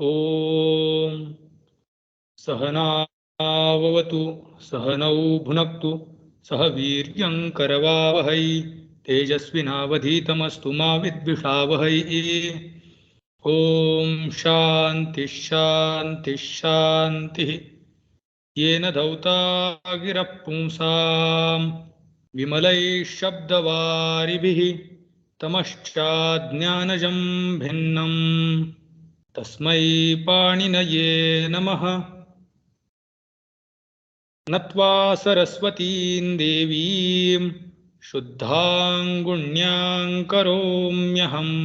ॐ सहनाववतु सहनौ भुनक्तु सह वीर्यं करवावहै तेजस्विनावधीतमस्तु मा विद्विषावहै। ॐ शान्ति शान्ति शान्तिः। येन धौता गिरः पुंसां विमलैः शब्दवारिभिः तमश्चाज्ञानजं भिन्नं तस्मै पाणिनये नमः। नत्वा सरस्वतीं देवीं शुद्धां गुण्यां करोम्यहम्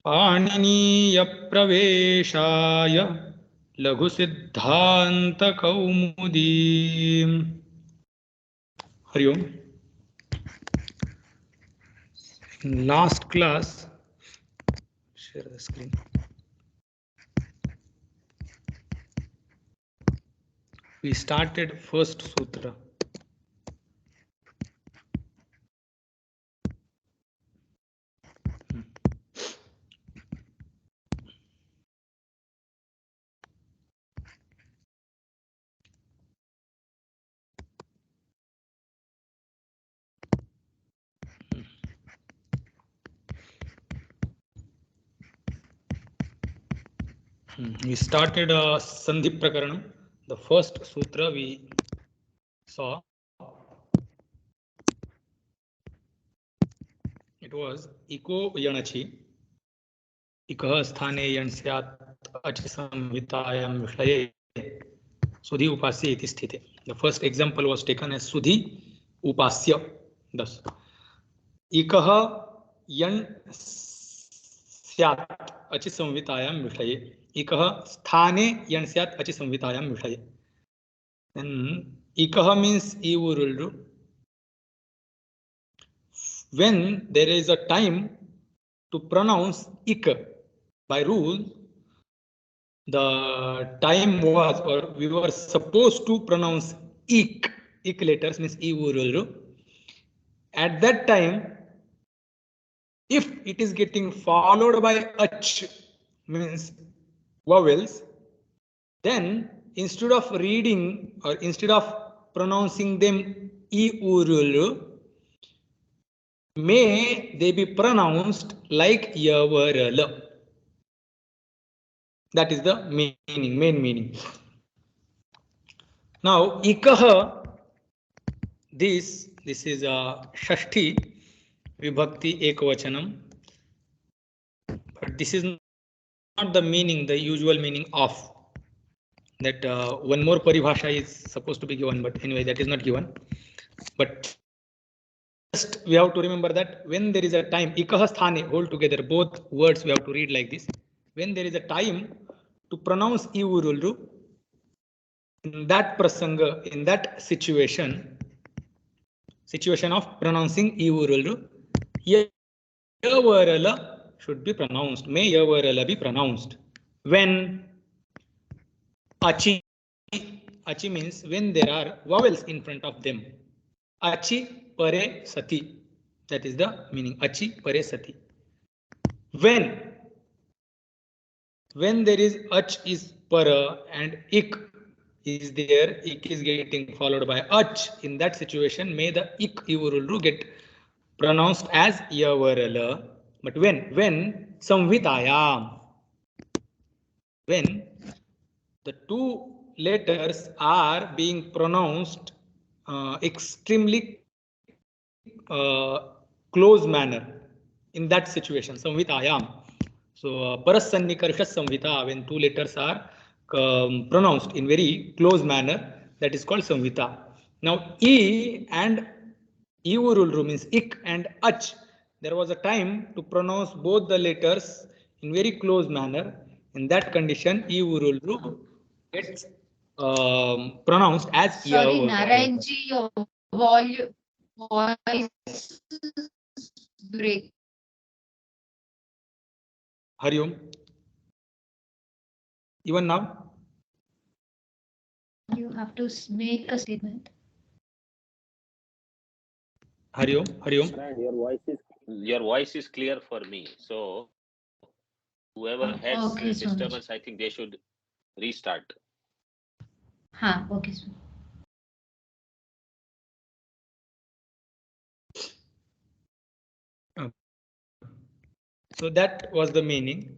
पाणिनीयप्रवेशाय लघुसिद्धान्तकौमुदीम्। हरि ओम। Last class, share the screen. We started first sutra. We started Sandhi Prakaranam. The first sutra we saw, it was Iko Yanachi. Ikah sthane yan syat achi samhitayam vishaye Sudhi upasya iti sthite. The first example was taken as Sudhi upasya. Thus, Ikah yan syat achi samhitayam vishaye. Ikah sthane yan syat achi samhitayam vishaye. Then Ikah means Ivurulru. When there is a time to pronounce ik by rule, the time was, or we were supposed to pronounce ik letters means Ivurulru. At that time, if it is getting followed by ach means vowels, then instead of reading or instead of pronouncing them Ivurulru, may they be pronounced like yavarala. That is the meaning, main meaning. Now ikaha, this is a shashti vibhakti ekvachanam, but this is not the meaning, the usual meaning of that. One more paribhasha is supposed to be given, but anyway, that is not given. But just we have to remember that when there is a time, ikaha sthane, hold together both words, we have to read like this. When there is a time to pronounce Ivurulru, in that prasanga, in that situation of pronouncing Ivurulru, yavarala should be pronounced. May yavarala be pronounced. When achi means when there are vowels in front of them. Achi pare sati, that is the meaning. Achi pare sati. When there is ach is para and ik is there, ik is getting followed by ach, in that situation may the ik Ivurulru get pronounced as yavarala. But when samhitayam, when the two letters are being pronounced extremely close manner, in that situation samhitayam. So parasannikarsha samhita, when two letters are pronounced in very close manner, that is called samhita. Now e and Ivurulru means ik and ach, there was a time to pronounce both the letters in very close manner. In that condition, Ivurulru gets pronounced as Sorry, Narayanji, your voice break. Hari Om. Even now? You have to make a statement. Hari Om. Your voice is clear for me. So Whoever has Okay, Swamiji. disturbance, I think they should restart. Ha, okay, sir. So that was the meaning.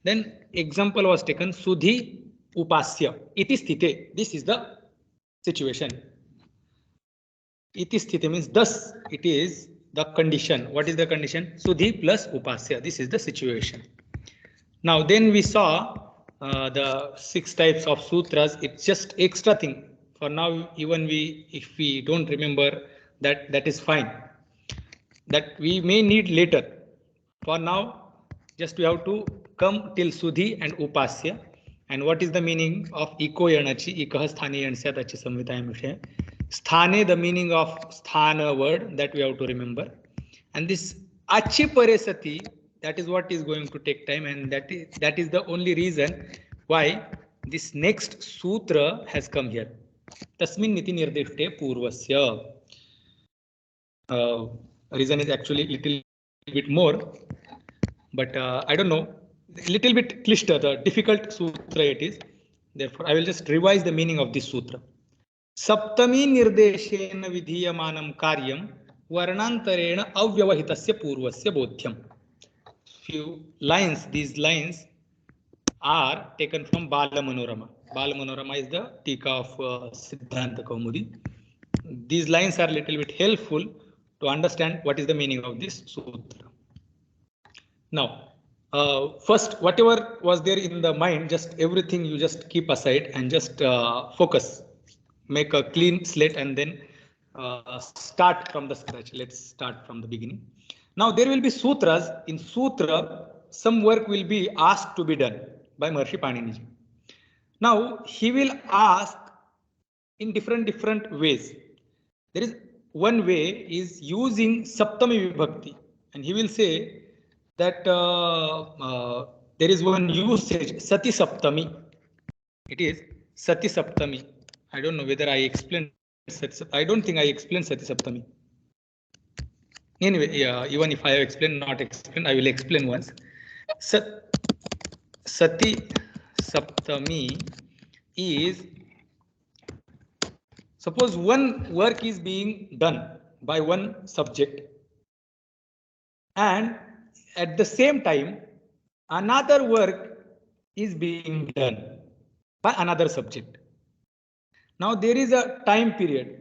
Then example was taken, Sudhi Upasya. Iti sthite. This is the situation. Iti sthite means thus it is the condition. What is the condition? Sudhi plus Upasya. This is the situation. Now then we saw the 6 types of sutras. It's just extra thing. For now, even if we don't remember that, that is fine. That we may need later. For now, just we have to come till Sudhi and Upasya. And what is the meaning of Iko Yanachi? Ikah Sthane Yansyatachi Samvitayam Vishaya. Sthane, the meaning of Sthana word that we have to remember. And this Achi Paresati, that is what is going to take time, and that is the only reason why this next sutra has come here. Tasmin Niti Nirdeshte Purvasya. Reason is actually little bit more, but I don't know, little bit klishta, the difficult sutra it is. Therefore, I will just revise the meaning of this sutra. Saptami nirdeshena vidhiyamanam karyam varnantarena avyavahitasya purvasya bodhyam. Few lines, these lines are taken from Bala Manorama. Bala Manorama is the Tika of Laghusiddhaantakaumudi. These lines are little bit helpful to understand what is the meaning of this sutra. Now, first, whatever was there in the mind, just everything you just keep aside and just focus. Make a clean slate and then start from the scratch. Let's start from the beginning. Now, there will be sutras. In sutra, some work will be asked to be done by Maharishi Paniniji. Now, he will ask in different ways. There is one way is using Saptami Vibhakti, and he will say that there is one usage, Sati Saptami. It is Sati Saptami. I don't know whether I explained Sati. I don't think I explained Sati Saptami. Anyway, yeah, even if I have explained, not explained, I will explain once. Sati Saptami is, suppose one work is being done by one subject, and at the same time another work is being done by another subject. Now there is a time period.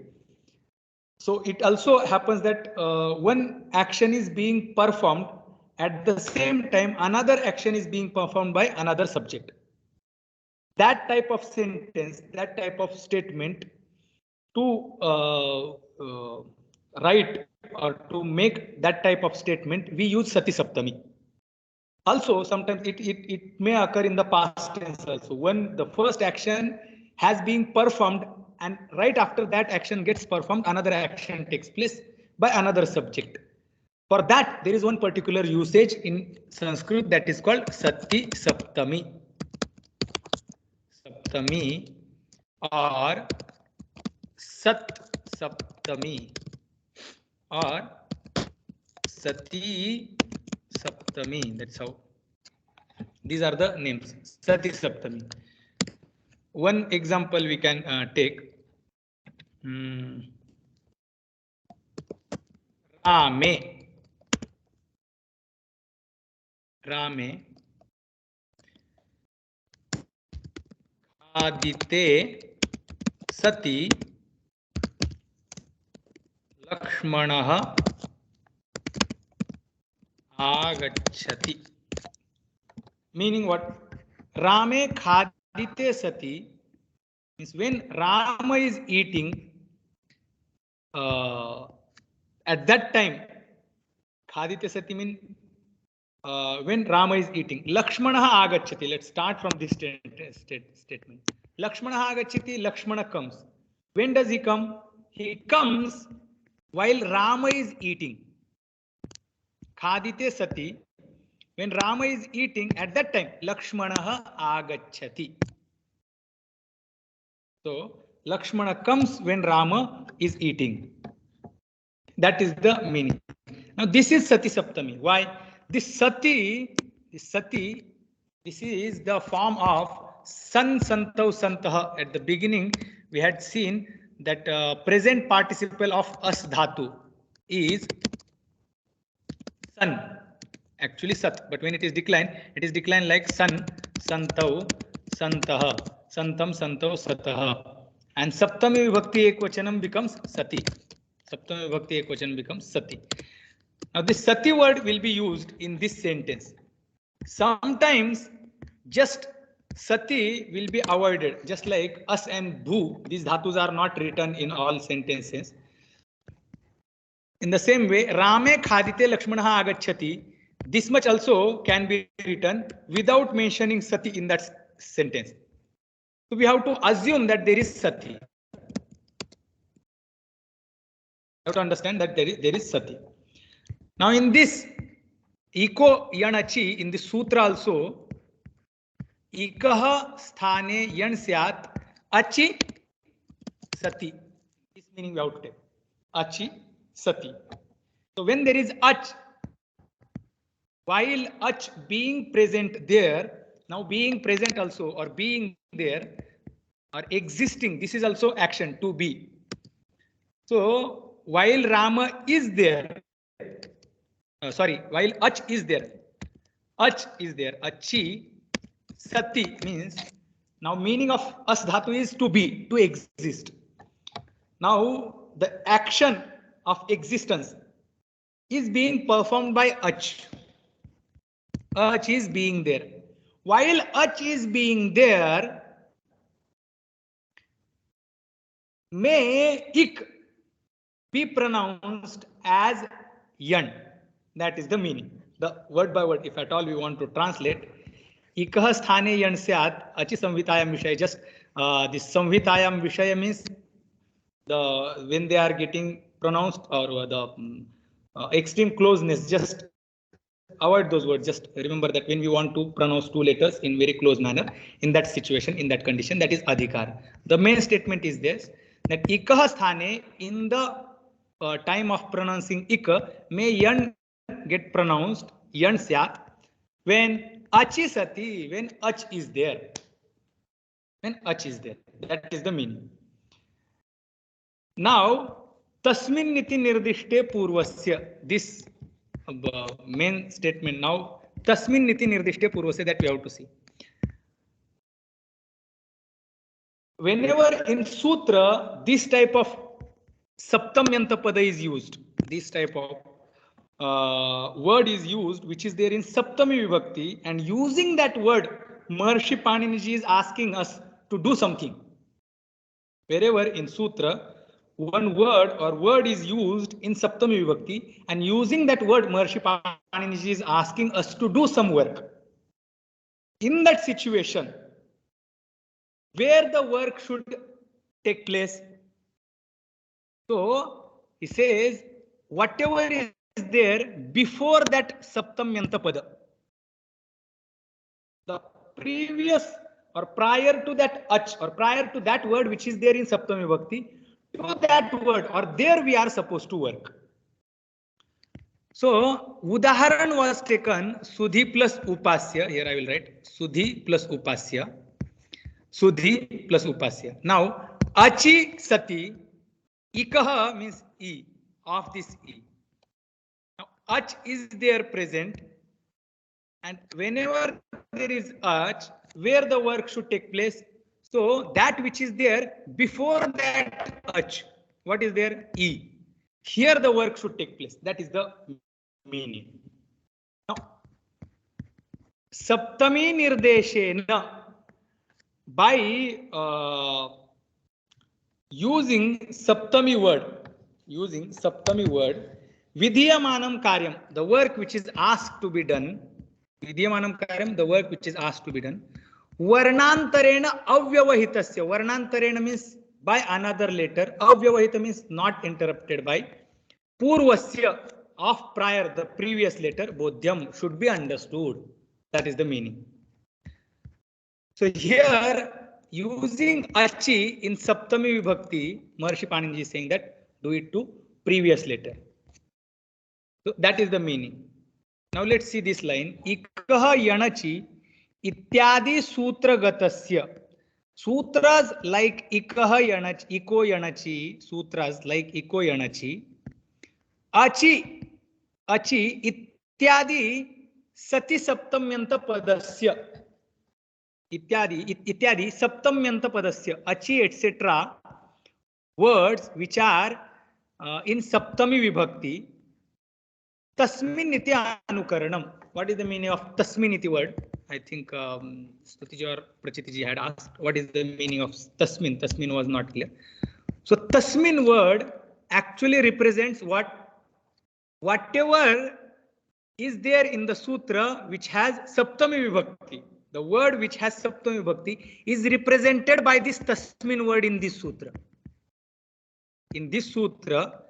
So it also happens that one action is being performed, at the same time another action is being performed by another subject. That type of sentence, that type of statement, to write or to make that type of statement, we use Sati Saptami. Also, sometimes it may occur in the past tense also, when the first action has been performed and right after that action gets performed, another action takes place by another subject. For that, there is one particular usage in Sanskrit that is called Sati Saptami. Saptami or Sat Saptami or Sati Saptami. That's how. These are the names. Sati Saptami. One example we can take. Rame. Rame. Adite Sati Lakshmanaha Agachati. Meaning what? Rame Khadite Sati means when Rama is eating, at that time, Khadite Sati means when Rama is eating. Lakshmanaha Agachati. Let's start from this statement. Lakshmanaha Agachati, Lakshmana comes. When does he come? He comes while Rama is eating. Khadite Sati, when Rama is eating, at that time, Lakshmanaha Agachati. So, Lakshmana comes when Rama is eating. That is the meaning. Now, this is Sati Saptami. Why? This Sati Sati, this is the form of san, santau, santah. At the beginning, we had seen that present participle of as dhatu is san, actually sat, but when it is declined like san, santau, santah, santam, santau, satah. And saptami vibhakti ekvachanam becomes sati. Saptami vibhakti ekvachanam becomes sati. Now this sati word will be used in this sentence. Sometimes just sati will be avoided, just like as and bhu. These dhatus are not written in all sentences. In the same way, Rame khadite Lakshmanaha agacchati. This much also can be written without mentioning sati in that sentence. So we have to assume that there is sati. You have to understand that there is sati. Now in this iko yanachi, in the sutra also, ikah sthane yan syat achi sati. This meaning we have to take. Achi sati. So when there is ach, while ach being present there, now being present also or being there or existing, this is also action to be. So while Rama is there, while ach is there, achi sati means, now meaning of as dhatu is to be, to exist. Now the action of existence is being performed by ach. Ach is being there. While ach is being there, may ik be pronounced as yan. That is the meaning. The word by word, if at all we want to translate, ikah sthane yan syat achi samvitayam vishaya. Just this samvitayam vishaya means when they are getting pronounced, or the extreme closeness, just avoid those words. Just remember that when we want to pronounce two letters in very close manner, in that situation, in that condition, that is adhikar. The main statement is this, that ikah sthane, in the time of pronouncing ikah, may yan get pronounced, yan syat, when achi sati, when ach is there. When ach is there. That is the meaning. Now, tasmin niti nirdishte purvasya, this main statement. Now, tasmin niti nirdishte purvasya, that we have to see. Whenever in sutra this type of saptamyanta pada is used, this type of word is used, which is there in saptami vibhakti, and using that word, Maharshi Paniniji is asking us to do something. Wherever in sutra one word is used in saptami vibhakti, and using that word, Maharshi Paniniji is asking us to do some work. In that situation, where the work should take place. So he says, whatever is there before that saptamyanta pada, the previous or prior to that ach, or prior to that word which is there in saptami vibhakti, to that word or there we are supposed to work. So udaharan was taken sudhi plus upasya. Here I will write sudhi plus upasya. Sudhi plus upasya. Now, achi sati, ikaha means e, of this e. Now, ach is there present, and whenever there is ach, where the work should take place, so that which is there before that ach, what is there? E. Here the work should take place. That is the meaning. Now, saptami nirdeshena, by using saptami word, vidhiyamanam karyam, the work which is asked to be done, vidhiyamanam karyam, the work which is asked to be done, varnantarena avyavahitasya, varnantarena means by another letter, avyavahita means not interrupted by, purvasya, of prior, the previous letter, bodhyam, should be understood. That is the meaning. So here, using achi in saptami vibhakti, Maharshi Paniniji is saying that do it to previous letter. So that is the meaning. Now let's see this line. Ikah yanachi ityadi sutragatasya. Sutras like ikah yanachi, iko yanachi, sutras like iko yanachi. Achi, achi ityadi sati saptamyanta padasya. Ityadi saptamyanta padasya. Achi etc. words which are in saptami vibhakti. Tasmin iti anukaranam. What is the meaning of tasmin iti word? I think Stutiji or Prachitiji had asked what is the meaning of tasmin. Tasmin was not clear. So tasmin word actually represents whatever is there in the sutra which has saptami vibhakti. The word which has saptami vibhakti is represented by this tasmin word in this sutra. In this sutra,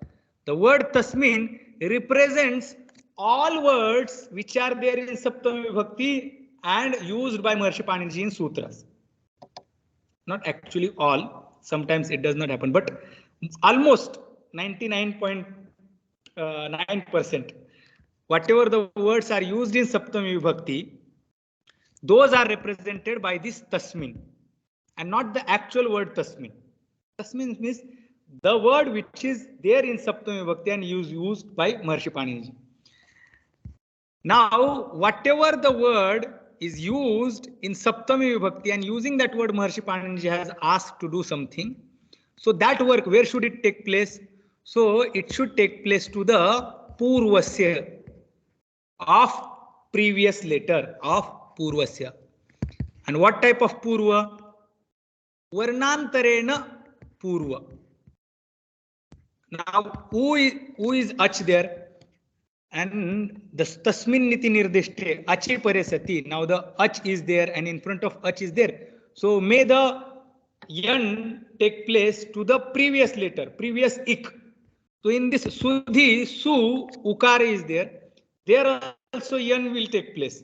the word tasmin represents all words which are there in Saptami Vibhakti and used by Maharishi Panini in sutras. Not actually all, sometimes it does not happen, but almost 99.9%. Whatever the words are used in Saptami Vibhakti, those are represented by this tasmin and not the actual word tasmin. Tasmin means the word which is there in Saptami Vibhakti and used by Maharishi Panini. Now, whatever the word is used in Saptami Vibhakti and using that word Maharishi Panini has asked to do something. So that work, where should it take place? So it should take place to the Purvasya of previous letter of Purvasya. And what type of Purva? Varnantarena Purva. Now, who is ach there? And the tasmin niti nirdishte achi pare sati. Now the ach is there and in front of ach is there. So may the yan take place to the previous letter, previous ik. So in this sudhi, su, ukara is there. There also yan will take place.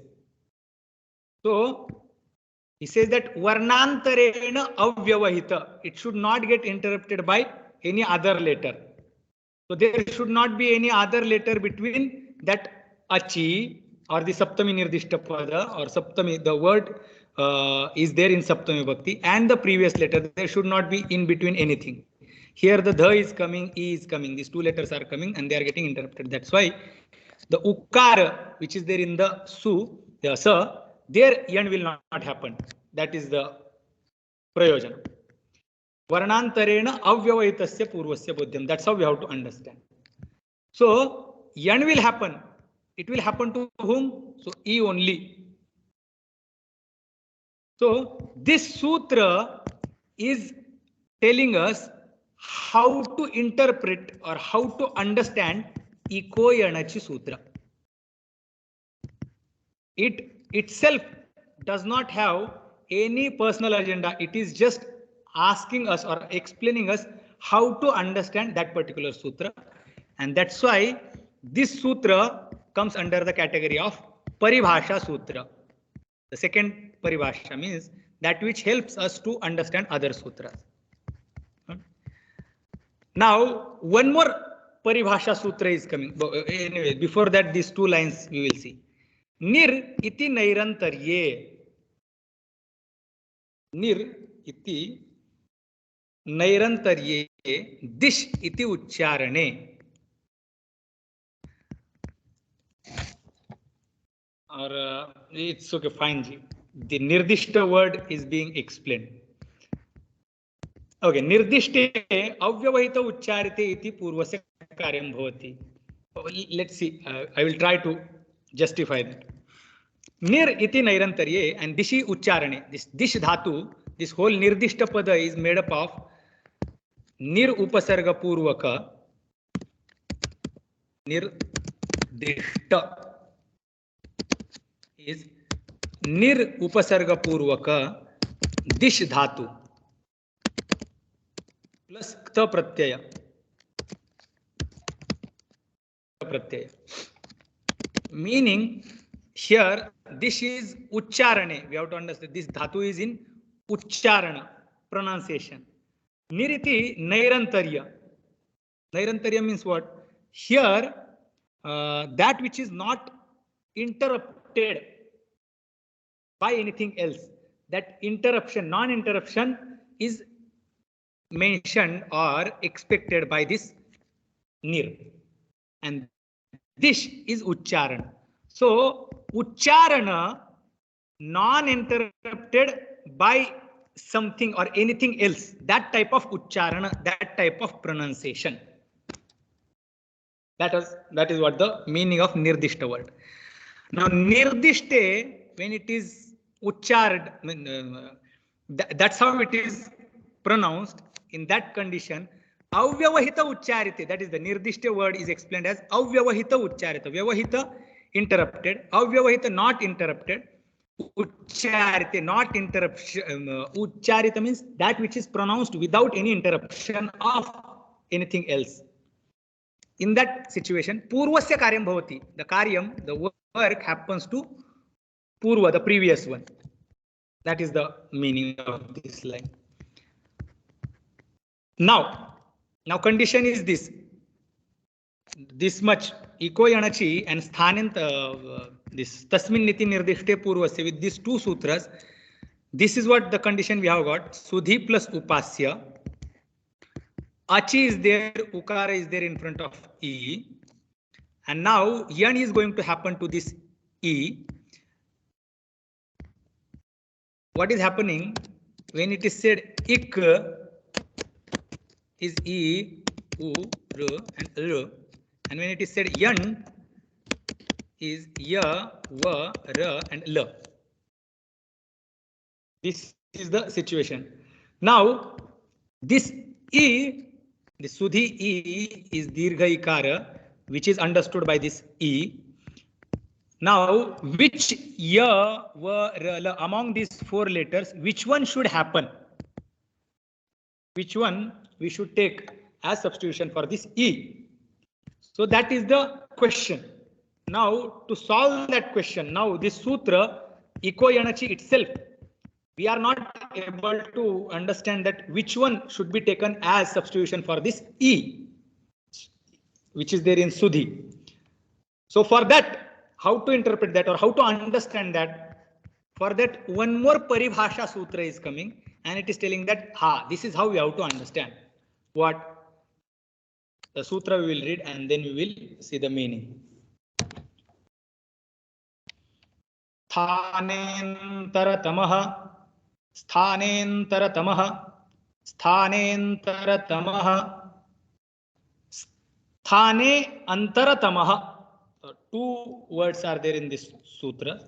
So he says that varnantarena avyavahita. It should not get interrupted by any other letter. So there should not be any other letter between that achi or the saptami nirdishta pada or saptami, the word is there in saptami bhakti and the previous letter. There should not be in between anything. Here the dha is coming, e is coming. These two letters are coming and they are getting interrupted. That's why the ukara which is there in the su, the sa, there yan will not happen. That is the prayojana. Varnantarena avyavahitasya purvasya bodhyam. That's how we have to understand. So yan will happen. It will happen to whom? So e only. So this sutra is telling us how to interpret or how to understand Iko Yanachi Sutra. It itself does not have any personal agenda. It is just asking us or explaining us how to understand that particular sutra. And that's why this sutra comes under the category of Paribhasha Sutra. The second Paribhasha means that which helps us to understand other sutras. Now, one more Paribhasha Sutra is coming. Anyway, before that, these two lines we will see. Nir iti nairantarye. Nir iti nairantarye dish iti ucharane. Or it's okay, fine. The nirdishta word is being explained. Okay, nirdishte avyavahita ucharite iti purvasya karyam bhavati. Let's see. I will try to justify that. Nir iti nairantarye and dishi ucharane. This dish dhatu, this whole nirdishta pada is made up of nir upasarga purvaka, nirdishta is nir upasarga purvaka dish dhatu plus kta pratyaya. Meaning here this is ucharane. We have to understand this dhatu is in ucharana, pronunciation. Niriti nairantarya. Nairantarya means what? Here that which is not interrupted by anything else, that interruption, non-interruption is mentioned or expected by this nir, and this is uchcharan. So uchcharana non-interrupted by something or anything else, that type of uchcharana, that type of pronunciation. That is what the meaning of nirdishta word. Now nirdishte, when it is uchchared, that's how it is pronounced. In that condition, avyavahita uchcharite, that is the nirdishta word is explained as avyavahita uchcharita. Vyavahita interrupted, avyavahita not interrupted, uchcharite not interruption. Uchcharita means that which is pronounced without any interruption of anything else. In that situation, purvasya karyam bhavati, the karyam, the work happens to purva, the previous one. That is the meaning of this line. Now condition is this much iko yanachi and sthanant this tasmin niti nirdishte purvasya, with these two sutras. This is what the condition we have got. Sudhi plus upasya. Achi is there, ukara is there in front of e, and now yan is going to happen to this e. What is happening when it is said ik is e, u, r, and r, and when it is said yan is ya, va, ra, and l. This is the situation. Now this e, the sudhi e is dirgha ikara, which is understood by this e. Now which ya, va, ra, la, among these four letters, which one should happen? Which one we should take as substitution for this e? So that is the question. Now to solve that question, now this sutra iko yanachi itself, we are not able to understand that which one should be taken as substitution for this e, which is there in sudhi. So for that, how to interpret that or how to understand that, for that one more paribhasha sutra is coming, and it is telling that this is how we have to understand what the sutra we will read, and then we will see the meaning. Thanentaratamah, sthanentartamah, sthanentartamah, sthane antaratamah. Two words are there in this sutra.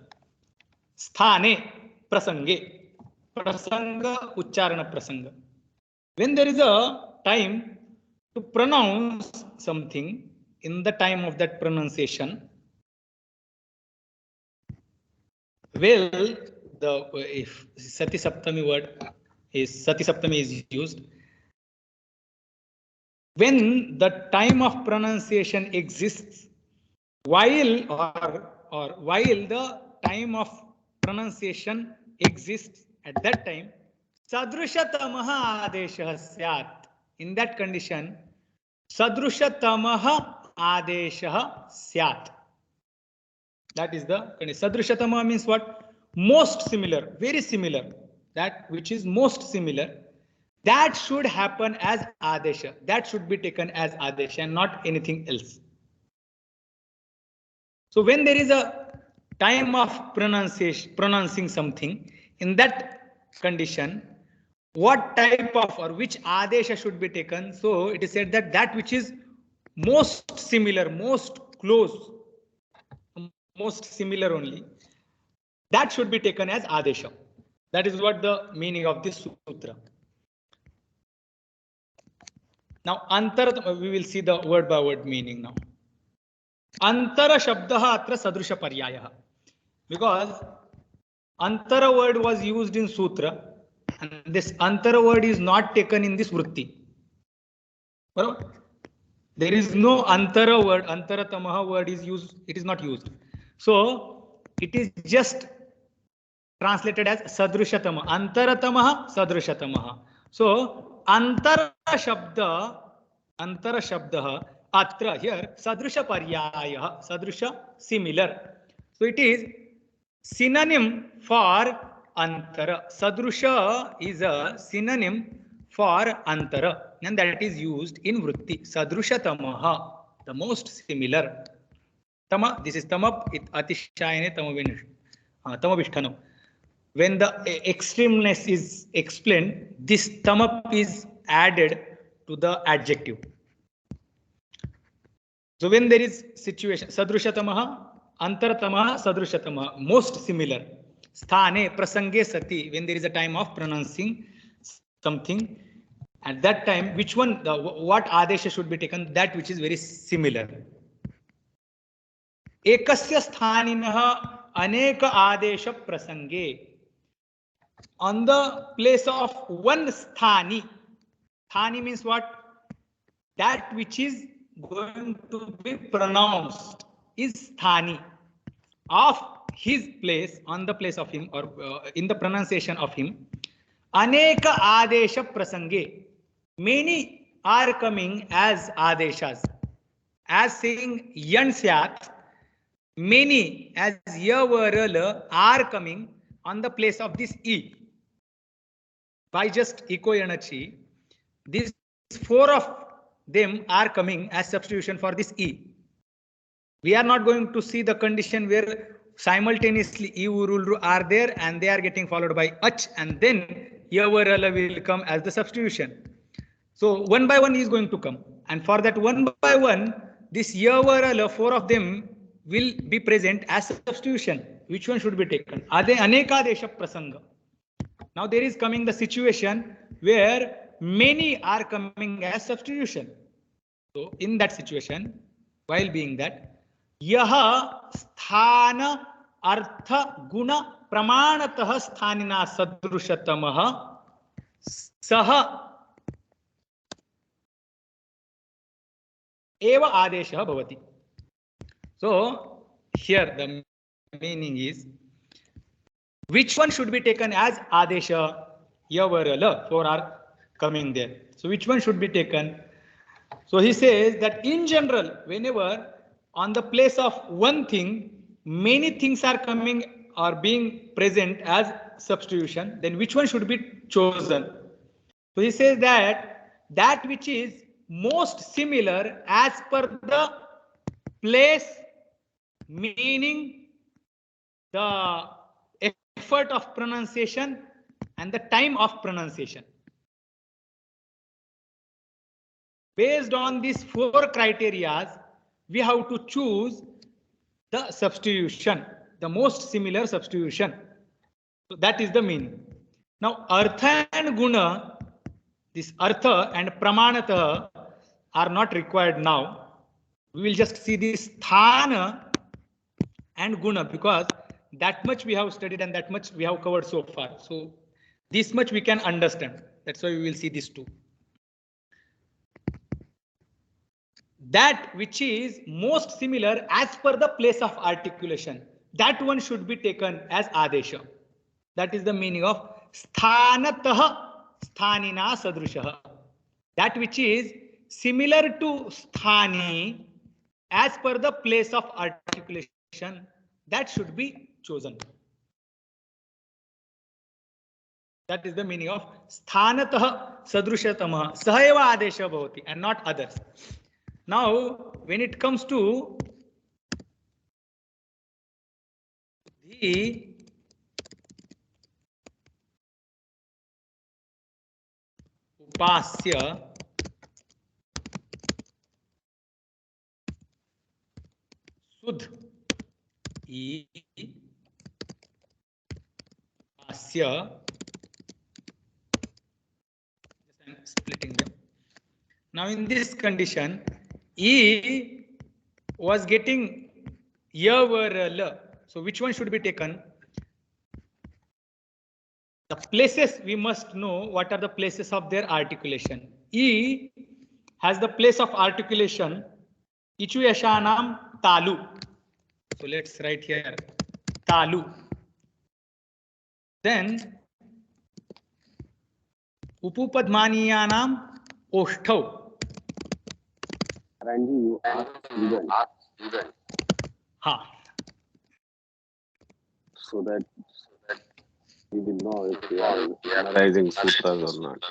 Sthane, prasange, prasanga, uchcharana prasanga. When there is a time to pronounce something, in the time of that pronunciation, well, if Sati Saptami word is Sati Saptami is used, when the time of pronunciation exists, while the time of pronunciation exists, at that time sadrushatamaha adeshah syat. In that condition, sadrushatamaha adeshah syat. That is the condition. Sadrushatama means what? Most similar, very similar. That which is most similar, that should happen as adesha. That should be taken as adesha and not anything else. So when there is a time of pronouncing something, in that condition, what type of or which adesha should be taken? So it is said that that which is most similar, most close, most similar only, that should be taken as adesha. That is what the meaning of this sutra. Now antara, we will see the word by word meaning now. Antara shabdaha atra sadrusha paryayah, because antara word was used in sutra, and this antara word is not taken in this vritti. There is no antara word, antaratamaha word is used, it is not used. So it is just translated as sadrushatama, antaratamaha, sadrushatamaha. So antara shabdaha atra, here sadrusha paryayah, sadrusha similar. So it is synonym for antara. Sadrusha is a synonym for antara, and that is used in vritti. Sadrushatamaha, the most similar. Tama, this is tamap, it atishayane tamabhishthanam. When the extremeness is explained, this tamap is added to the adjective. So when there is situation, sadrushatamaha, antaratamaha, sadrushatamaha, most similar. Sthane, prasange sati, when there is a time of pronouncing something, at that time, which one, what adesha should be taken? That which is very similar. Ekasya sthaninah aneka adesha prasange. On the place of one sthani, sthani means what? That which is going to be pronounced is sthani. Of his place, on the place of him, or in the pronunciation of him, aneka adesha prasange. Many are coming as adeshas. As saying yan syat, many as yavarala are coming on the place of this e. By just echo yanachi, these four of them are coming as substitution for this e. We are not going to see the condition where simultaneously e urulru are there and they are getting followed by ach, and then yavarala will come as the substitution. So one by one is going to come, and for that one by one, this yavarala, four of them will be present as substitution. Which one should be taken? Ade anekadesha prasanga. Now there is coming the situation where many are coming as substitution. So in that situation, while being that, yaha sthana artha guna pramanatah sthanina sadrushatamaha saha eva adeshah bhavati. So here the meaning is, which one should be taken as adesha? Yavarala, four are coming there. So which one should be taken? So he says that in general, whenever on the place of one thing, many things are coming or being present as substitution, then which one should be chosen? So he says that which is most similar as per the place, meaning, the effort of pronunciation and the time of pronunciation. Based on these four criteria, we have to choose the substitution, the most similar substitution. So that is the meaning. Now, artha and guna, this artha and pramanatah are not required now. We will just see this sthana and guna, because that much we have studied and that much we have covered so far. So this much we can understand. That's why we will see these two. That which is most similar as per the place of articulation, that one should be taken as adesha. That is the meaning of sthanatah sthanina sadrushah. That which is similar to sthani as per the place of articulation, that should be chosen. That is the meaning of sthanatah sadrushatamaha sahayeva adesha bhavati, and not others. Now, when it comes to the upasya sudh e upasya, I'm splitting them. Now in this condition, E was getting yavarala. So which one should be taken? The places we must know what are the places of their articulation. E has the place of articulation ichu yashanam talu. So let's write here talu. Then upupadmaniyanam oshthav. Ranji, you asked student. Ha. so that we will know if we are analyzing sutras or not.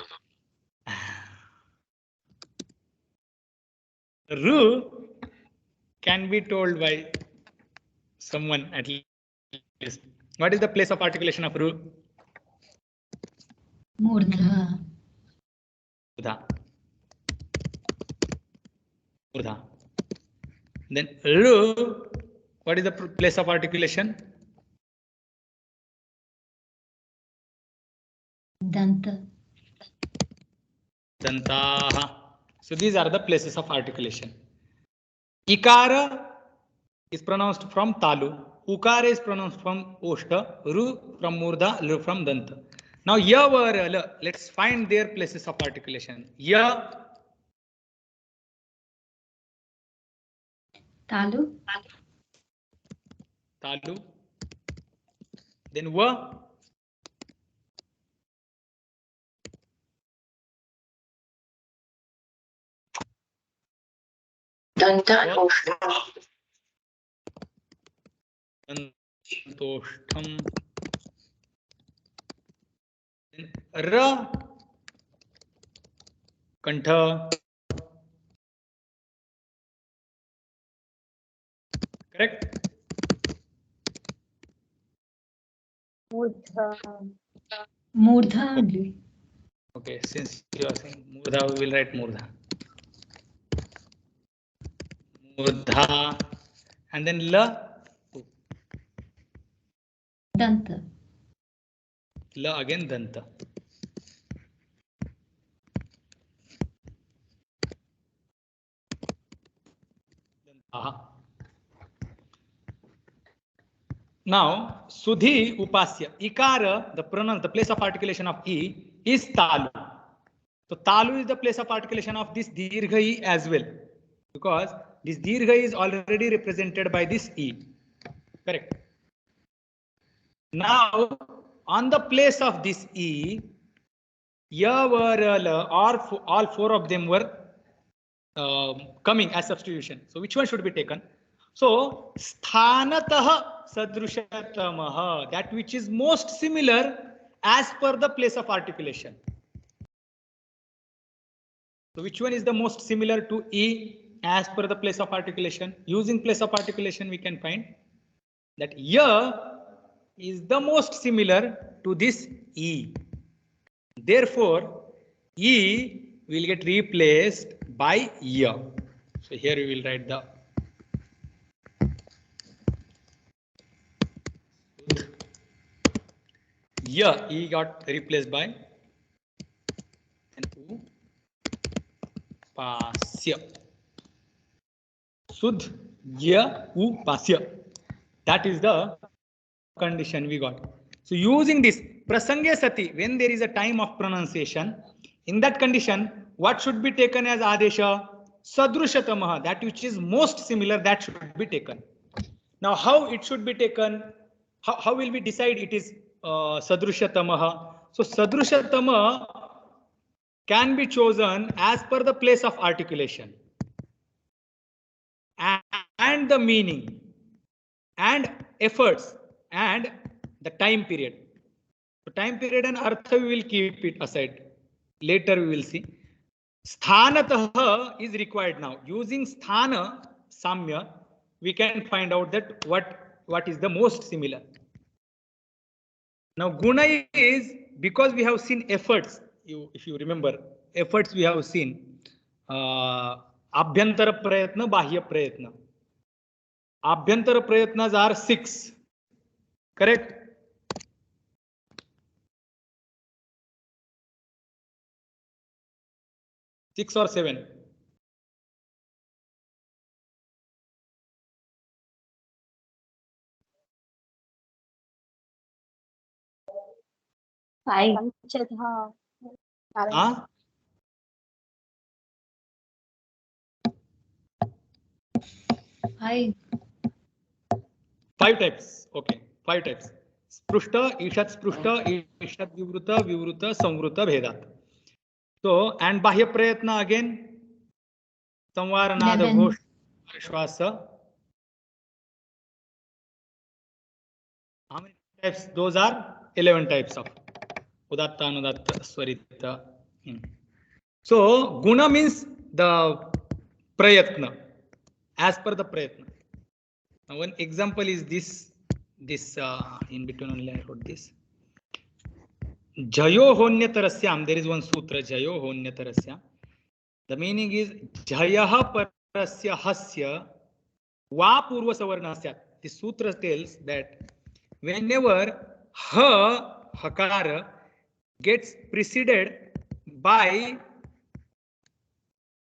Ru can be told by someone at least. What is the place of articulation of Ru? Murdha. Murdha. Murdha. Then Ru, what is the place of articulation? Danta. Dantaha. So these are the places of articulation. Ikara is pronounced from Talu. Ukara is pronounced from Oshta. Ru from Murdha. Lu from Danta. Now Ya or L, let's find their places of articulation. Ya. Talu. Talu. Then Va. Dantoshtham. Then Ra. Kantha. Correct? Murdha only. Okay, since you are saying Murdha, we will write Murdha. Murdha. And then La. Danta. La again Danta. Dantaha. Now, Sudhi Upasya. Ikara, the pronoun, the place of articulation of E is Talu. So Talu is the place of articulation of this Dirgha E as well. Because this Dirgha E is already represented by this E. Correct. Now, on the place of this E, Ya were all four of them were coming as substitution. So which one should be taken? So sthanatah sadrushatamaha, that which is most similar as per the place of articulation. So which one is the most similar to E as per the place of articulation? Using place of articulation, we can find that Ya is the most similar to this E. Therefore, E will get replaced by Ya. So here we will write the Ya. E got replaced by U Pasya. Sudh Ya U Pasya. That is the condition we got. So using this Prasangya Sati, when there is a time of pronunciation, in that condition, what should be taken as Adesha? Sadrushatamaha, that which is most similar, that should be taken. Now, how it should be taken? How will we decide it is Sadrushatamaha? So Sadrushatama can be chosen as per the place of articulation and the meaning and efforts and the time period. So time period and artha we will keep it aside. Later we will see. Sthanatah is required now. Using sthana, samya, we can find out that what is the most similar. Now guna is, because we have seen efforts, if you remember, efforts we have seen. Abhyantara prayatna, bahya prayatna. Abhyantara prayatnas are 6. Correct? Six or 7? Five. Huh? Five types. Okay, 5 types. Sprushta, Ishat Sprushta, Ishat Vivruta, Vivruta, Samvruta, Bhedat. So, and Bahya Prayatna again. Samvara, Nada, Ghosh, Shwasa. How many? types. Those are 11 types of udatta, anudatta, swarita. So guna means the prayatna, as per the prayatna. Now one example is this in between only I wrote this. Jayo honyatarasyam. There is one sutra, Jayo honyatarasyam. The meaning is Jayaha parasya hasya va purva savarnasya. This sutra tells that whenever hakara gets preceded by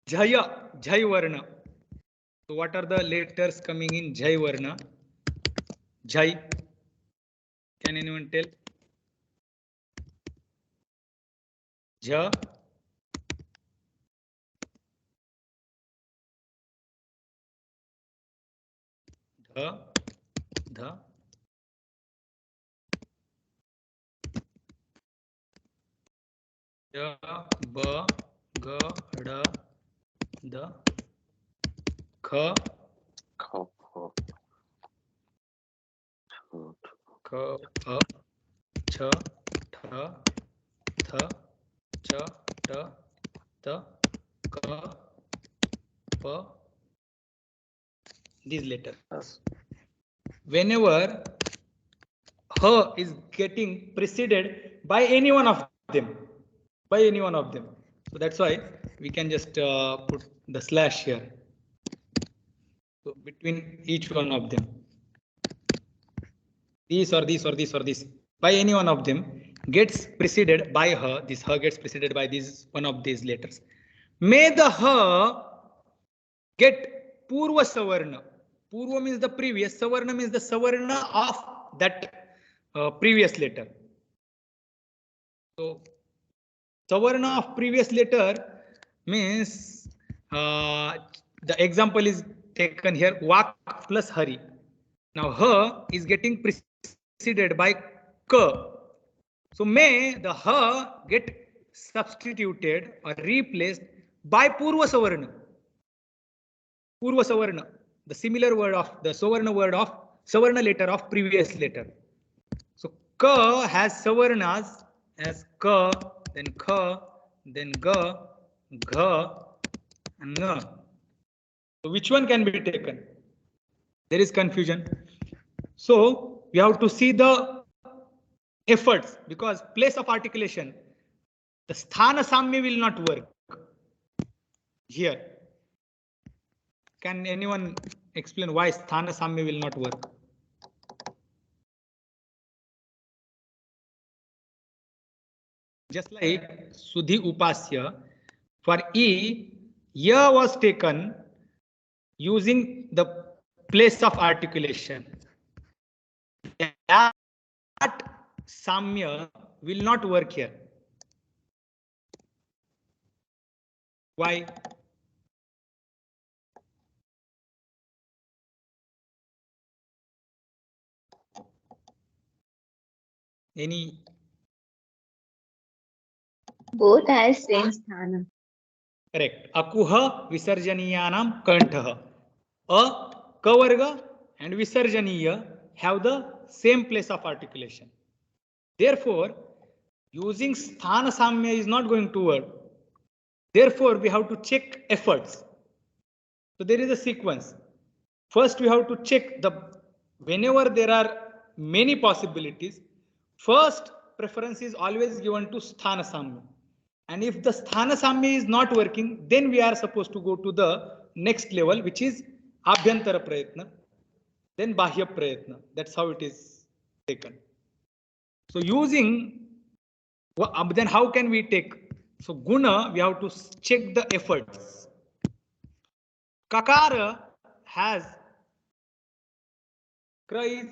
jay varna. So what are the letters coming in jay varna? Jay. Can anyone tell? Ja. Dha. Dha. Ja. Ba. Ga. Da. Da. Kha. Kha. Ka. Pha. Cha. Tha. Tha. Cha. Ta. Ta. Ka. Pa. These letters. Whenever ha is getting preceded by any one of them, so that's why we can just put the slash here. So between each one of them, these or these or these or this, by any one of them gets preceded by her. This her gets preceded by this one of these letters. May the her get purva savarna. Purva means the previous, savarna means the savarna of that previous letter. So savarna of previous letter means the example is taken here, Vak plus Hari. Now ha is getting preceded by ka. So may the ha get substituted or replaced by purva savarna. Purva savarna, the similar word of the savarna letter of previous letter. So ka has savarnas as ka, then kha, then ga, gha, and nga. So which one can be taken? There is confusion. So we have to see the efforts, because place of articulation, the sthana samya will not work here. Can anyone explain why sthana samya will not work? Just like Sudhi Upasya, for E, ya was taken using the place of articulation. That samya will not work here. Why? Any? Both has same sthana. Correct. Akuha visarjaniyanam kantha. A, kavarga and visarjaniya have the same place of articulation. Therefore, using sthana samya is not going to work. Therefore, we have to check efforts. So there is a sequence. First, we have to check whenever there are many possibilities, first preference is always given to sthana samya. And if the sthana samya is not working, then we are supposed to go to the next level, which is abhyantara prayatna, then bahya prayatna. That's how it is taken. So using, then how can we take? So guna, we have to check the efforts. Kakara has kra is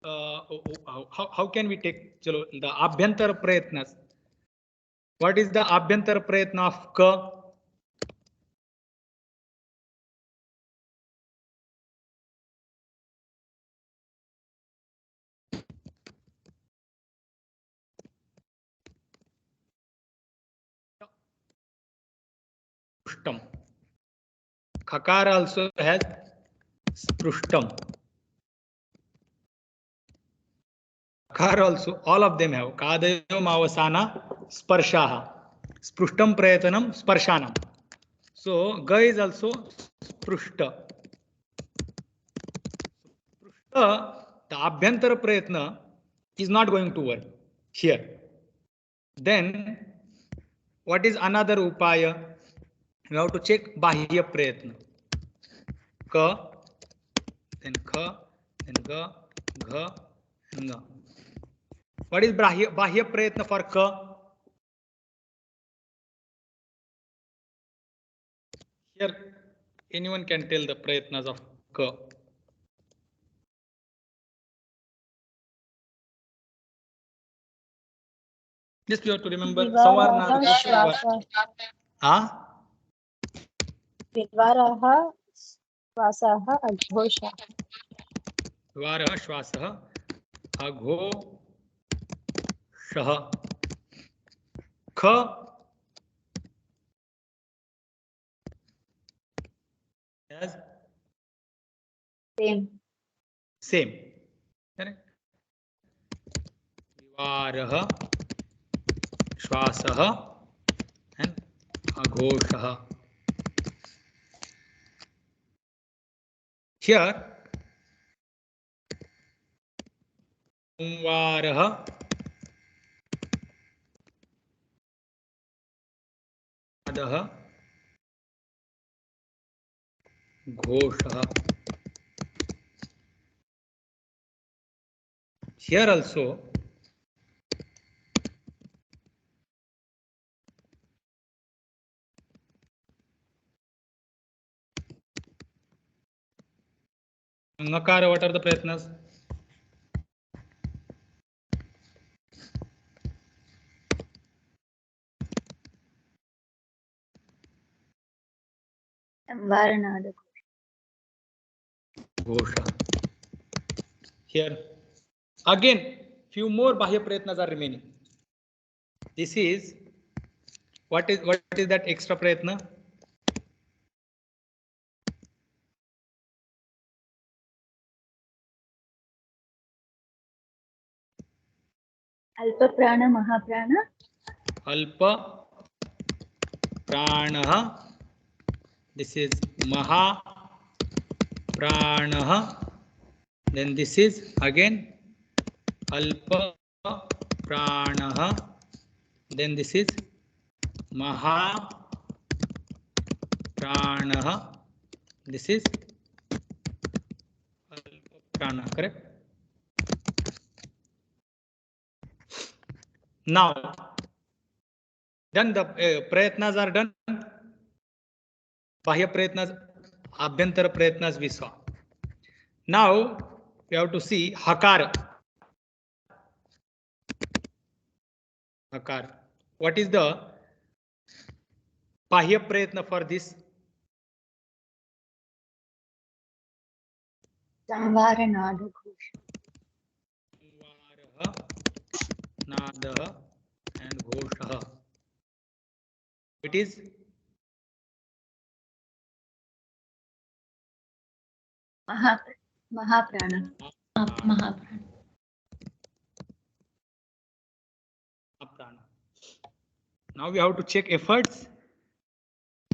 how can we take the abhyantara prayatnas? What is the abhyantara prayatna of ka? Sprushtam. Kakara also has sprushtam. Khar also, all of them have. Kadayo mavasana sparshaha. Sprushtam prayatanam sparshanam. So ga is also sprushta. Sprushta, the abhyantara prayatna is not going to work here. Then what is another upaya? We have to check bahya prayatna. Ka, then kha, then ga, gha, and ga. What is bahya prayatna for ka? Here, anyone can tell the prayatnas of ka. Just you have to remember Savarna. Ah? Vivaraha Swasaha Aghosha. Vivaraha Shwasaha Aghoshaha. Kha as Same. correct. Vivaraha Shwasaha and Aghoshaha. Here Umvaraha Adaha Ghoshaha. Here also Ngakara, what are the prayatnas? Varanada. Ghosha. Here again few more bahya prayatnas are remaining. This is what is that extra prayatna? Alpa prana, mahaprana. Alpa pranaha. This is maha pranaha. Then this is again alpa pranaha. Then this is maha pranaha. This is alpa prana, correct? Now done, the prayatnas are done. Bahya prayatnas, abhyantara prayatnas we saw. Now we have to see hakara. Hakara. What is the bahya prayatna for this? Samvaranada ghosha. Varaha, nadaha, and ghoshaha. It is Mahaprana. Mahaprana. prana. Now we have to check efforts.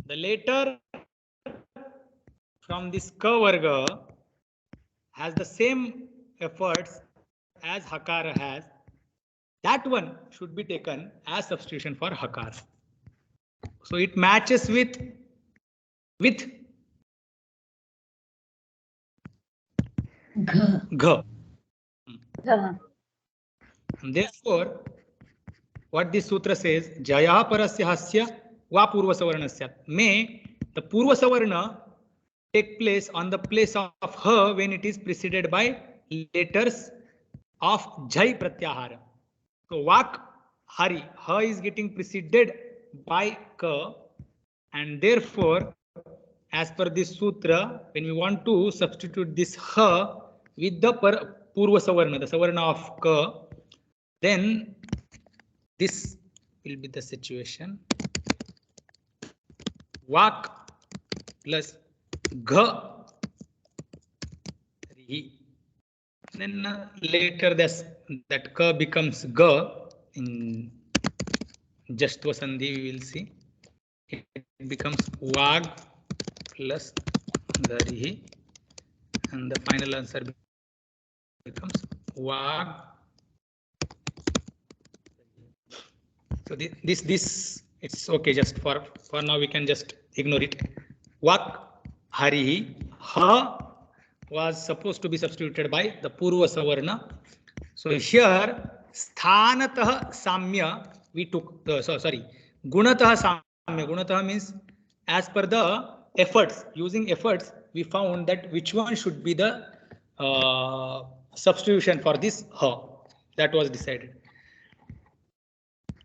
The letter from this ka varga has the same efforts as hakara has. That one should be taken as substitution for hakara. So it matches with gha. And therefore, what this sutra says, jaya parasya hasya va purva savarnasya. May the purva savarna take place on the place of ha when it is preceded by letters of jai pratyahara. So vak hari, ha is getting preceded by ka, and therefore as per this sutra, when we want to substitute this ha with the purva savarna, the savarna of ka, then this will be the situation. Vak plus gha, rihi. Then later that ka becomes ga. In Jashtva Sandhi we will see. It becomes Vag plus Darihi. And the final answer becomes Vag. So this it's okay. Just for now we can just ignore it. Vak Harihi. Ha was supposed to be substituted by the Purva Savarna. So here Sthanatah Samya we took sorry Gunatah Samya. Gunatah means as per the efforts, using efforts we found that which one should be the substitution for this ha. That was decided.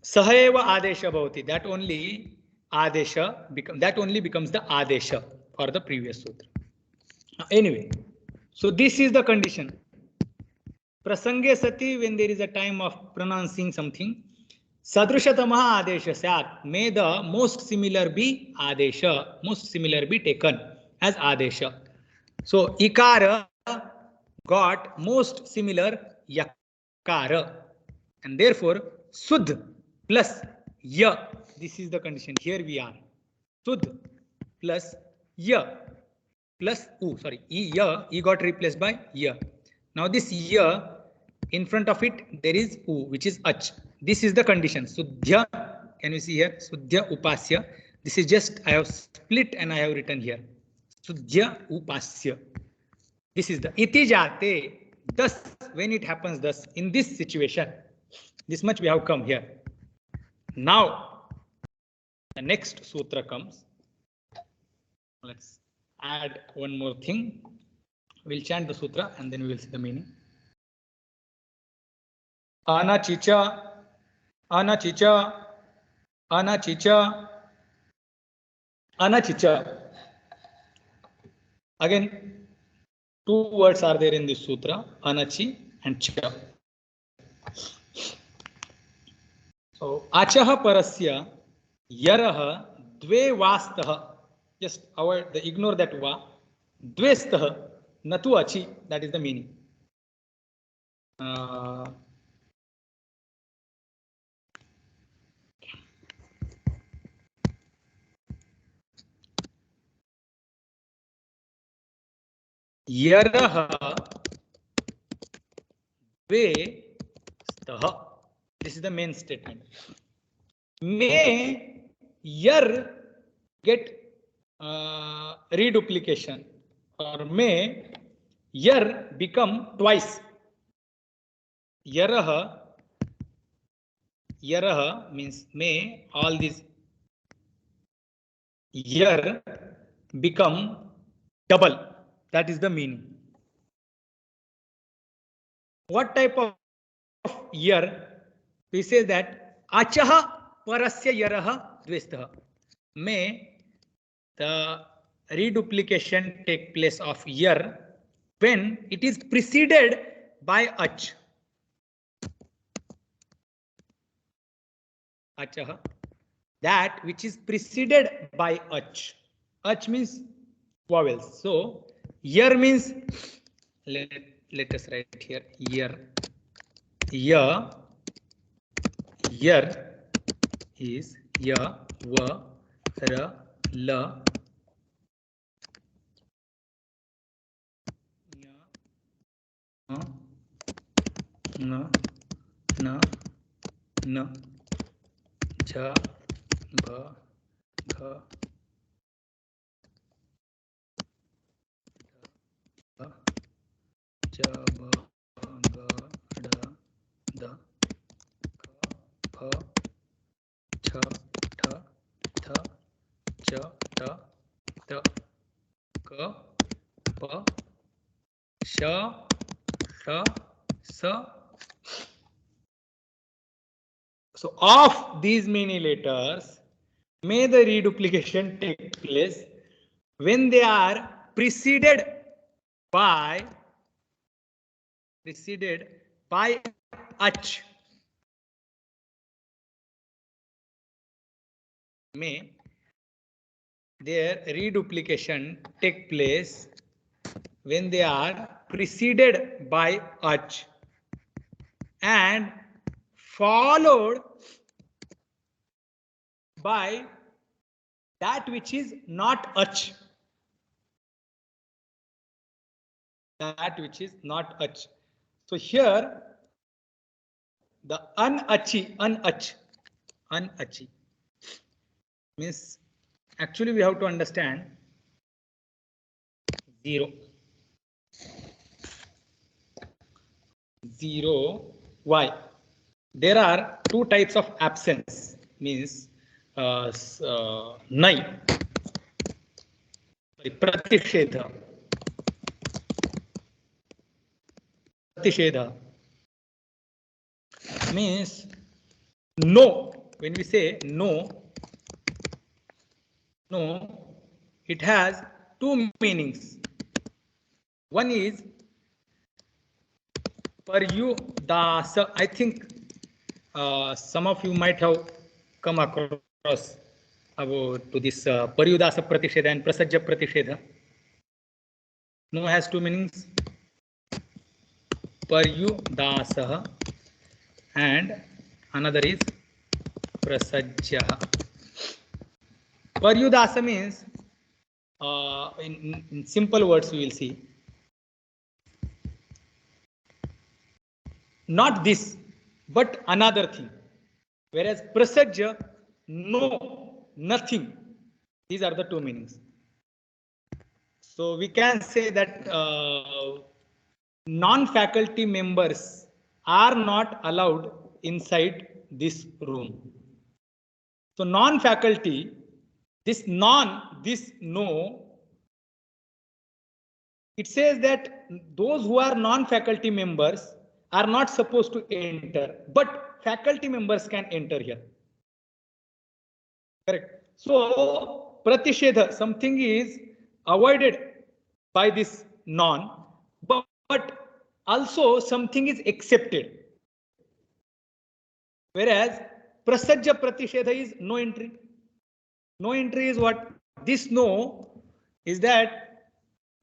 Sahayeva Adesha Bhavati. That only becomes the Adesha for the previous sutra. Anyway, so this is the condition. Prasange sati, when there is a time of pronouncing something, Sadrushatamaha Adesha Sat, may the most similar be Adesha, most similar be taken as Adesha. So Ikara got most similar Yakara, and therefore Sudh plus Ya. This is the condition. Here we are. Sudh plus Ya plus U. Sorry, Ya got replaced by Ya. Now this Ya, in front of it there is U, which is Ach. This is the condition. Sudhya, can you see here? Sudhya Upasya. This is just I have split and I have written here. Sudhya Upasya. This is the iti jate. Thus, when it happens thus, in this situation, this much we have come here. Now, the next sutra comes. Let's add one more thing. We'll chant the sutra and then we will see the meaning. Anachicha, anachicha, anachicha, anachicha. Again, two words are there in this sutra, anachi and cha. So, achaha parasya yaraha dve vastah. Just ignore that va. Dvestah natu achi. That is the meaning. Yaraha dve stah. This is the main statement. May yar get reduplication, or may yar become twice. Yaraha means may all these yar become double. That is the meaning. What type of yar? We say that achaha parasya yaraha dvestah. May the reduplication take place of yar when it is preceded by ach. Achaha, that which is preceded by ach. Ach means vowels. So yar means, let us write here yar. Yar is ya, va, ra, la, ya, na, cha, bha, gha, cha, bha, ga, da, da, pha, cha, tha, tha, cha, ta, ta, ka, pa, sha, sha, sa. So of these many letters, may the reduplication take place when they are preceded by ach. May their reduplication take place when they are preceded by ach and followed by that which is not ach. That which is not ach. So here the unachi means actually we have to understand 0. Why? There are two types of absence, means nai, pratishedha. Pratishedha means no. When we say no, it has two meanings. One is paryudasa. I think some of you might have come across about to this paryudasa pratishedha and prasajya pratishedha. No has two meanings. Paryudasa and another is prasajya. Paryudasa means in simple words we will see not this but another thing, whereas prasajya no, nothing. These are the two meanings. So we can say that non-faculty members are not allowed inside this room. So non-faculty, this no, it says that those who are non-faculty members are not supposed to enter, but faculty members can enter here. Correct. So pratishedha, something is avoided by this non, but also something is accepted. Whereas prasajya pratishedha is no entry. No entry is what? This no is that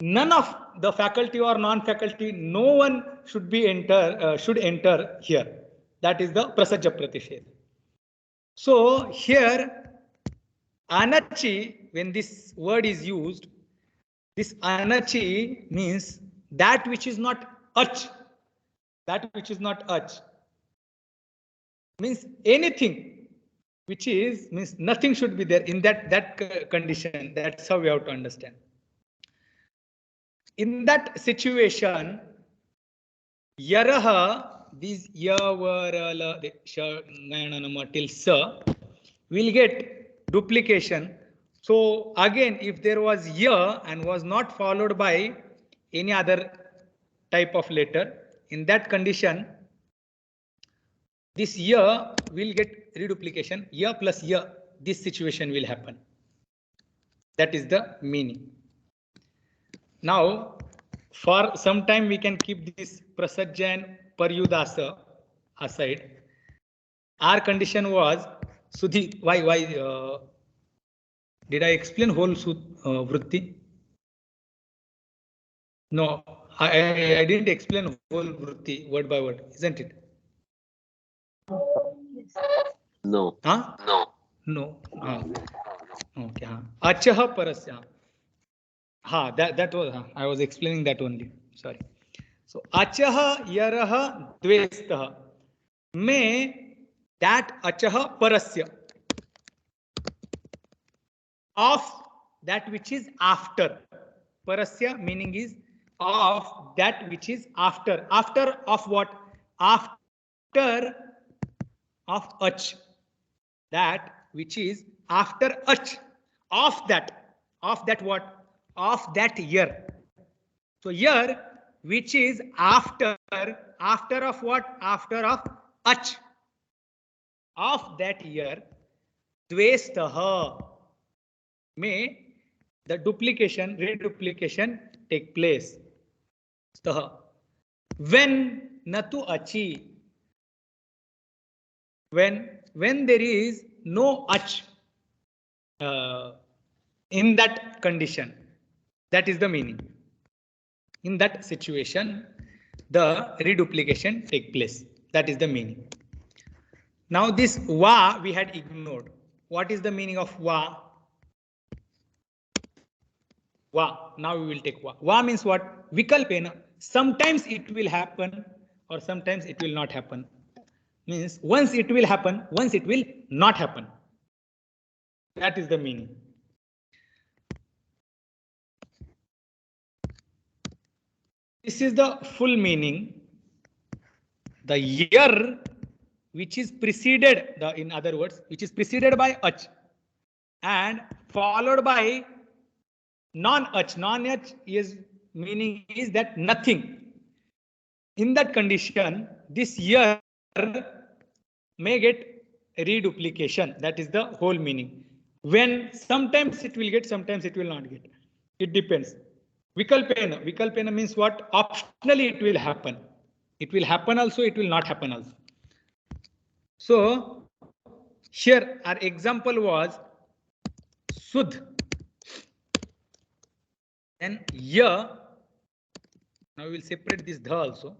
none of the faculty or non-faculty, no one should enter here. That is the prasajya pratishedha. So here anachi, when this word is used, this anachi means that which is not ach. That which is not ach means anything which is, means nothing should be there in that condition. That's how we have to understand. In that situation, yaraha, these yavarala till sa will get duplication. So again, if there was ya and was not followed by any other type of letter, in that condition, this ya will get reduplication. Ya plus ya, this situation will happen. That is the meaning. Now, for some time we can keep this prasajya and paryudasa aside. Our condition was Sudhi. Why? Did I explain whole vritti? No, I didn't explain whole vritti word by word, isn't it? No. Huh? No. Okay. Achaha parasya. That was, I was explaining that only. Sorry. So achaha yaraha dvestaha. May that achaha parasya, of that which is after. Parasya meaning is of that which is after. After of what? After of ach. That which is after ach. Of that what? Of that year. So year which is after of what? After of ach. Of that year, dvestaha, may the duplication, reduplication take place. Staha. When natu achi, when there is no ach in that condition, that is the meaning. In that situation, the reduplication take place. That is the meaning. Now this va we had ignored. What is the meaning of va? Va. Now we will take va. Va means what? Vikalpena. Sometimes it will happen or sometimes it will not happen. Means once it will happen, once it will not happen. That is the meaning. This is the full meaning. The year which is preceded, in other words, which is preceded by ach and followed by non-ach. Non-ach is meaning is that nothing. In that condition, this year may get reduplication. That is the whole meaning. When sometimes it will get, sometimes it will not get. It depends. Vikalpena. Vikalpena means what? Optionally it will happen. It will happen also, it will not happen also. So here our example was Sudh. Then ya. Now we will separate this dha also.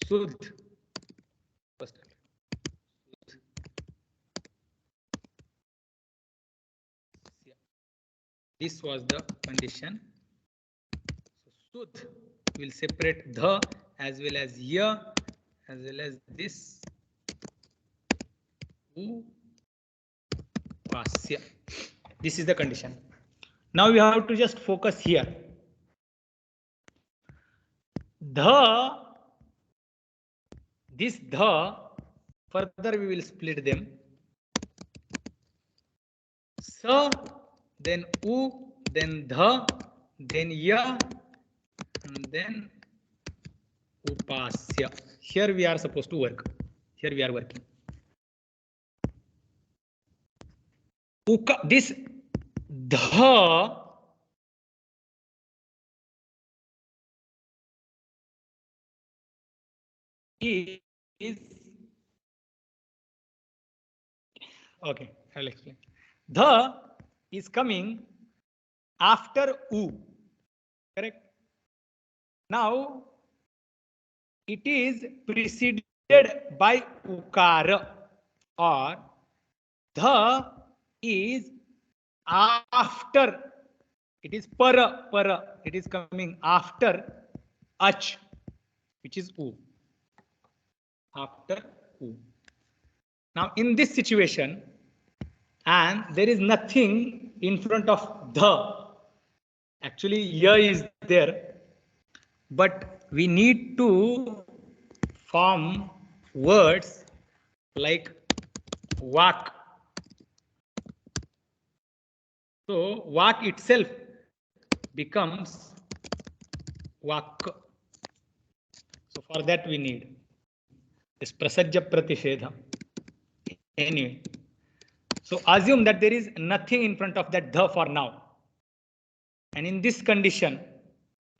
Sudh. First. This was the condition. So Sudh will separate dha as well as ya as well as this upasya. This is the condition. Now we have to just focus here. Dha, this dha, further we will split them. Sa, then u, then dha, then ya, and then upasya. Here we are supposed to work. Here we are working. This dha is okay. I'll explain. Dha is coming after u. Correct. Now it is preceded by ukara, or dha is after. It is para. It is coming after ach, which is u. After u. Now in this situation, and there is nothing in front of dha. Actually, ya is there, but we need to form words like vak. So vak itself becomes vak. So for that we need this prasajya pratishedha. Anyway, so assume that there is nothing in front of that dha for now. And in this condition,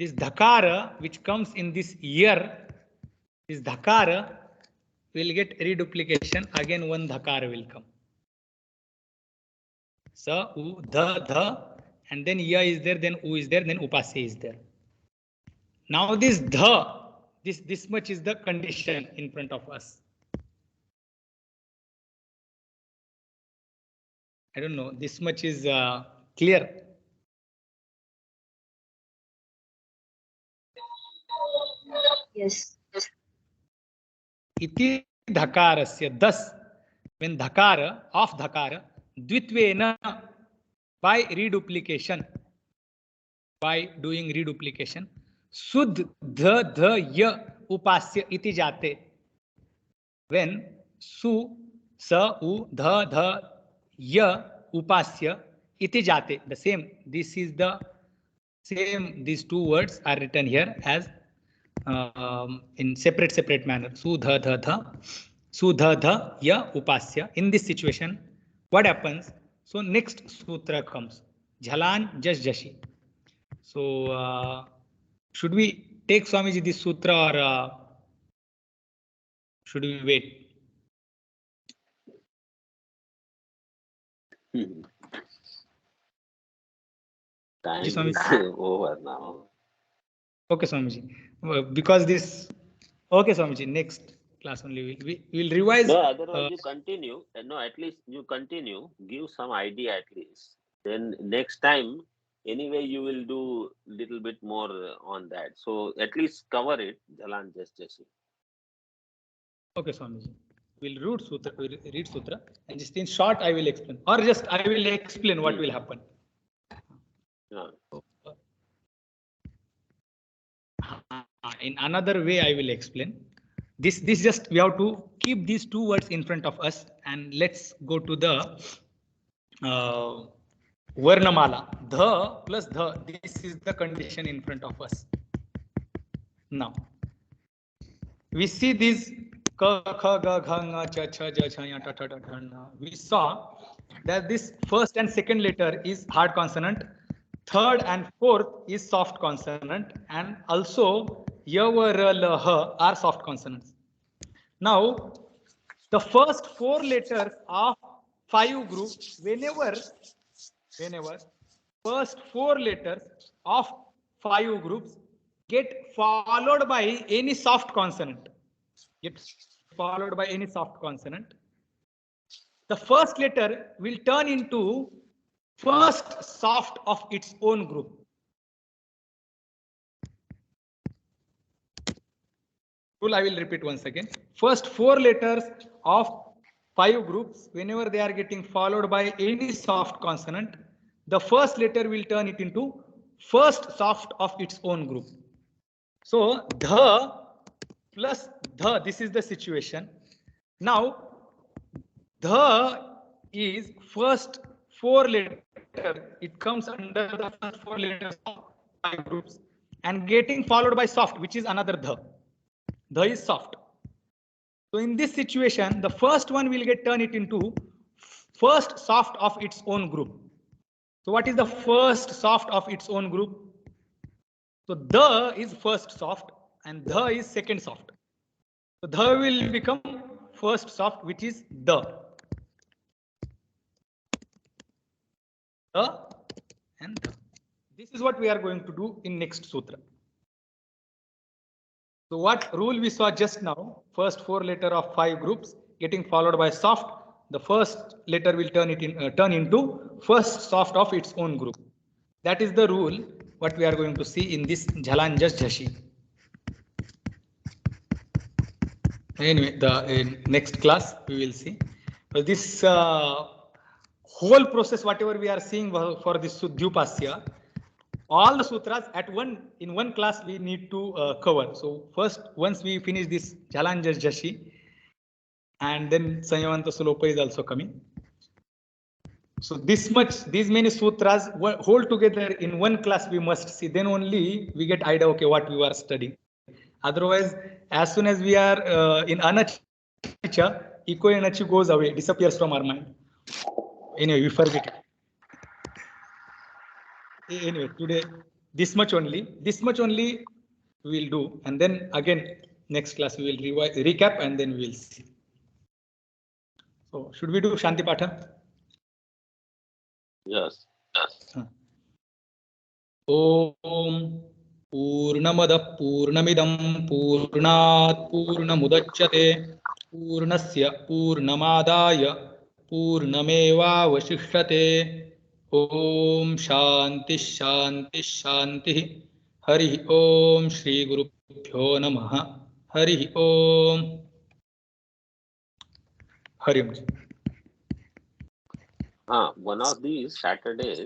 this dhakara which comes in this year, this dhakara will get reduplication. Again, one dhakara will come. Sa, u, dha, and then ya is there, then u is there, then upasya is there. Now this dha, this much is the condition in front of us. I don't know, this much is clear. Yes. Iti dhakarasya, thus when dhakara of dhakara dvitvena, by reduplication, by doing reduplication, sudh dha ya upasya iti jate, when su sa u dha ya upasya iti jate, the same, this is the same, these two words are written here as in separate manner. Su dha ya upasya. In this situation, what happens? So next sutra comes Jhalan Jash Jashi. So should we take Swamiji this sutra, or should we wait? Time Swami. is over now. Okay, Swamiji. Because this. Okay, Swamiji. Next class only we will revise. No, otherwise you continue. No, at least you continue. Give some idea at least. Then next time, anyway, you will do little bit more on that. So at least cover it. Jalan just. Okay, Swamiji. We'll read sutra, and just in short I will explain, or just I will explain what will happen. In another way, I will explain. This just we have to keep these two words in front of us, and let's go to the Varnamala. The plus the. This is the condition in front of us. Now we see these ka, kha, ga, gha, nga, cha, cha, ja, cha, ya, ta, ta, ta, ta, na. We saw that this first and second letter is hard consonant, third and fourth is soft consonant, and also ya, va, ra, la, ha are soft consonants. Now, the first four letters of 5 groups, whenever first four letters of 5 groups get followed by any soft consonant, the first letter will turn into first soft of its own group. Rule I will repeat once again. First 4 letters of 5 groups, whenever they are getting followed by any soft consonant, the first letter will turn it into first soft of its own group. So the plus the, this is the situation. Now the is first 4 letter, it comes under the first 4 letters of 5 groups and getting followed by soft, which is another the. The is soft. So in this situation, the first one will get turned it into first soft of its own group. So what is the first soft of its own group? So the is first soft and the is second soft. So the will become first soft, which is the. The and the. This is what we are going to do in next sutra. So what rule we saw just now, first 4 letter of 5 groups getting followed by soft, the first letter will turn into first soft of its own group. That is the rule what we are going to see in this Jhalanjas Jhashi. Anyway, in next class we will see. So this whole process, whatever we are seeing for this Suddhyupasya, all the sutras in one class we need to cover. So first, once we finish this Jhalanjas Jhashi, and then Sanyavanta Sulopa is also coming. So these many sutras hold together in one class we must see. Then only we get idea, okay, what we are studying. Otherwise, as soon as we are in Anacha, Iko Anachi goes away, disappears from our mind. Anyway, we forget it. Anyway, today this much only we will do, and then again next class we will recap and then we will see. So should we do Shanti Patha? Yes. Om Purnamada Purnamidam Purnat Purnamudachyate Purnasya Purnamadaya Purnameva Vasishyate. Om Shanti Shanti Shanti. Hari Om Shri Gurubhyo Namaha. Hari Om. Hari Om. One of these Saturdays